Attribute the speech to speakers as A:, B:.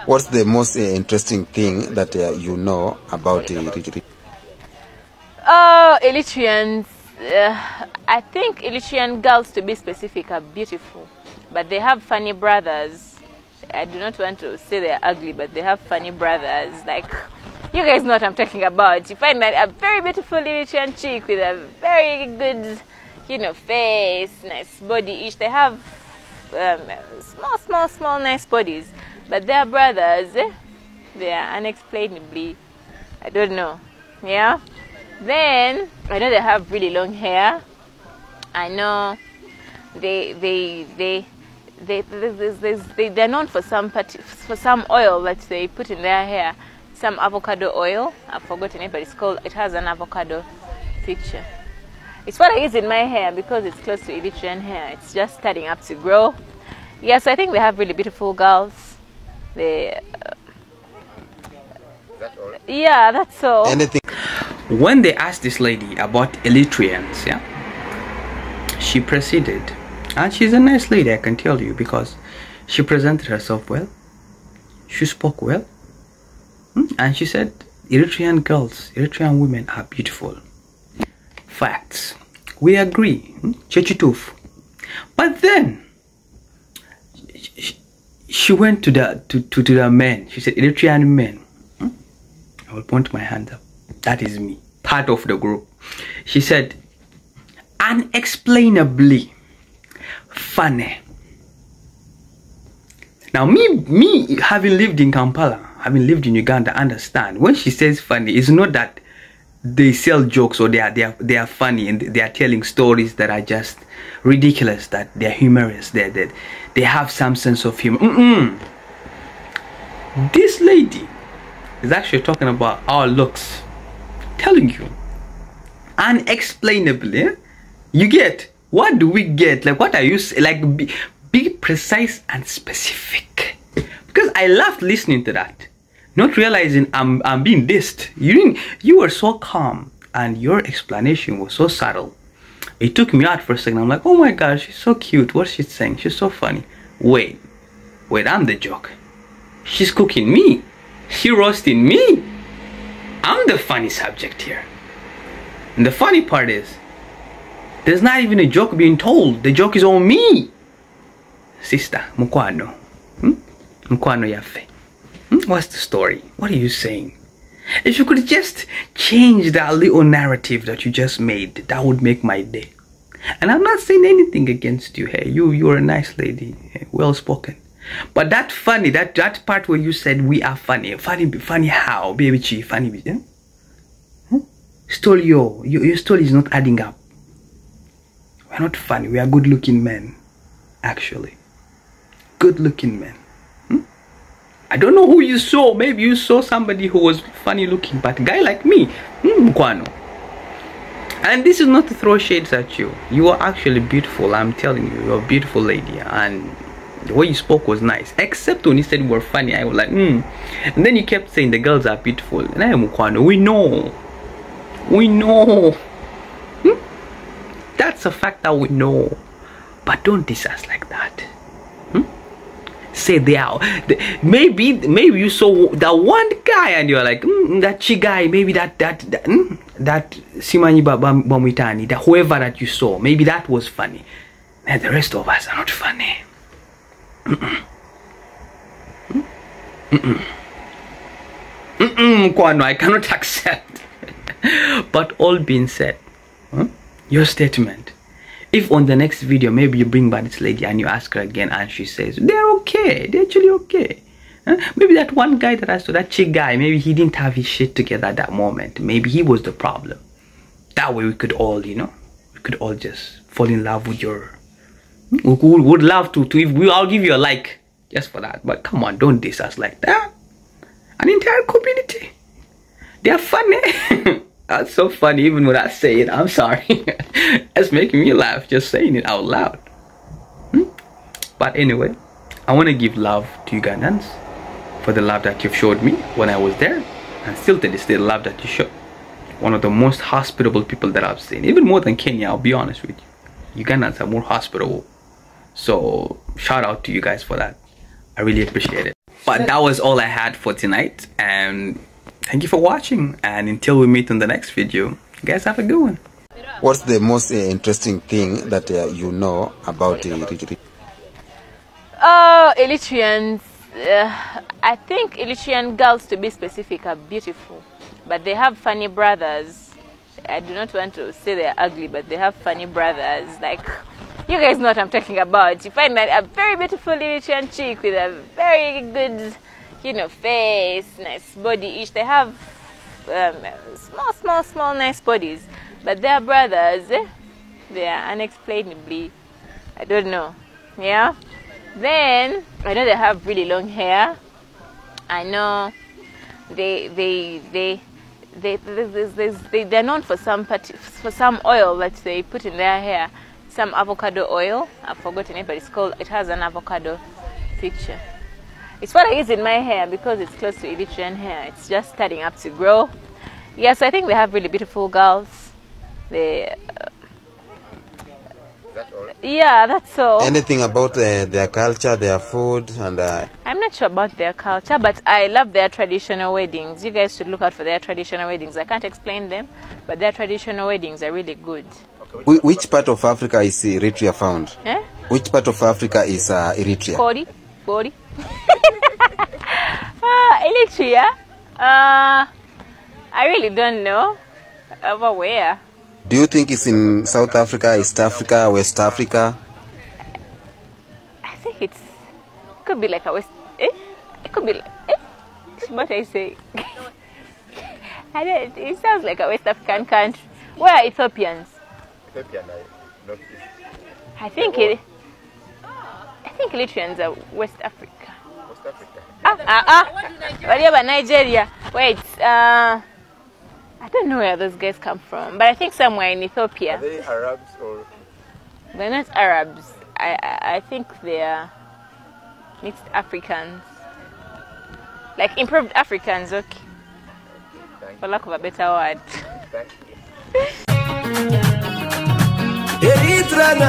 A: What's the most interesting thing that you know about Eritrea?
B: Oh, Eritreans. I think Eritrean girls, to be specific, are beautiful. But they have funny brothers. I do not want to say they're ugly, but they have funny brothers. Like, you guys know what I'm talking about. You find that a very beautiful Eritrean chick with a very good, you know, face, nice body each. They have small, nice bodies. But their brothers, they are unexplainably, I don't know, yeah? Then, I know they have really long hair. I know they're known for some oil that they put in their hair. Some avocado oil. I've forgotten it, but it's called, it has an avocado picture. It's what I use in my hair because it's close to Eritrean hair. It's just starting up to grow. Yes, I think they have really beautiful girls. They,
A: That's all?
B: yeah, that's all.
A: Anything?
C: When they asked this lady about Eritreans, yeah, she proceeded, and she's a nice lady, I can tell you, because she presented herself well, she spoke well, and she said Eritrean girls, Eritrean women are beautiful. Facts. We agree. Chechituf. But then she went to the men. She said Eritrean men. I will point my hand up. That is me, part of the group. She said, unexplainably funny. Now, me having lived in Kampala, having lived in Uganda, understand when she says funny, it's not that they sell jokes or they are funny and they are telling stories that are just ridiculous, that they are humorous, they have some sense of humor. This lady is actually talking about our looks. Telling you, unexplainably, you get, what do we get? Like, what are you like? Be precise and specific, because I laughed listening to that, not realizing I'm being dissed. You were so calm and your explanation was so subtle. It took me out for a second. I'm like, oh my gosh, she's so cute. What's she saying? She's so funny. Wait, I'm the joke. She's cooking me. She roasting me. I'm the funny subject here. And the funny part is, there's not even a joke being told. The joke is on me. Sister, Mukwano. Mukwano Yafe. What's the story? What are you saying? If you could just change that little narrative that you just made, that would make my day. And I'm not saying anything against you. Hey, you're a nice lady. Well spoken. But that funny, that part where you said we are funny how, baby chi, funny, yeah? Story, your story is not adding up. We're not funny, we are good looking men, actually. Good looking men. I don't know who you saw, maybe you saw somebody who was funny looking, but a guy like me, Mkwano. And this is not to throw shades at you. You are actually beautiful, I'm telling you, you're a beautiful lady, and the way you spoke was nice, except when you said you were funny. I was like, And then you kept saying the girls are beautiful. And I am Mukwano. We know. That's a fact that we know. But don't diss us like that. Say they are. Maybe you saw that one guy and you're like, that chi guy. Maybe that Simanyi Bamwitani, that whoever that you saw, maybe that was funny. And the rest of us are not funny. Kwano, I cannot accept. But all being said, your statement, if on the next video maybe you bring back this lady and you ask her again and she says they're okay, they're actually okay, maybe that one guy that I saw, that chick guy, maybe he didn't have his shit together at that moment, maybe he was the problem. That way we could all, we could all just fall in love with your, we would love to I'll give you a like just for that. But come on, don't diss us like that. An entire community, they're funny. That's so funny, even when I say it. I'm sorry. It's making me laugh just saying it out loud. But anyway, I want to give love to Ugandans for the love that you've showed me when I was there, and still to this day, the love that you showed. One of the most hospitable people that I've seen, even more than Kenya, I'll be honest with you. Ugandans are more hospitable. So shout out to you guys for that. I really appreciate it. But that was all I had for tonight, and thank you for watching, and until we meet in the next video, you guys have a good one.
A: What's the most interesting thing that you know about Eritrea?
B: Eritreans, I think Eritrean girls, to be specific, are beautiful, but they have funny brothers. I do not want to say they're ugly, but they have funny brothers. Like, you guys know what I'm talking about. You find that a very beautiful Eritrean chick with a very good, face, nice body each. They have small, nice bodies. But their brothers, they are unexplainably, I don't know. Yeah? Then, I know they have really long hair. I know they're known for some oil that they put in their hair. Some avocado oil. I've forgotten it, but it's called, it has an avocado picture. It's what I use in my hair because it's close to Eritrean hair. It's just starting up to grow. Yes, I think they have really beautiful girls. They,
A: that's all?
B: Yeah, that's all.
A: Anything about their culture, their food, and
B: I'm not sure about their culture, but I love their traditional weddings. You guys should look out for their traditional weddings. I can't explain them, but their traditional weddings are really good.
A: Which part of Africa is Eritrea found?
B: Eh?
A: Which part of Africa is Eritrea?
B: Body. Eritrea? I really don't know. Over where?
A: Do you think it's in South Africa, East Africa, West Africa?
B: I think it could be like a West. It could be like. What I say? It sounds like a West African country. Where are Ethiopians?
A: Ethiopian,
B: I think Eritreans are West Africa.
A: West Africa.
B: What about Nigeria? Wait, I don't know where those guys come from, but I think somewhere in Ethiopia.
A: Are they Arabs or?
B: They're not Arabs. I think they're mixed Africans, like improved Africans. Okay, for lack of a better word.
D: Eritrean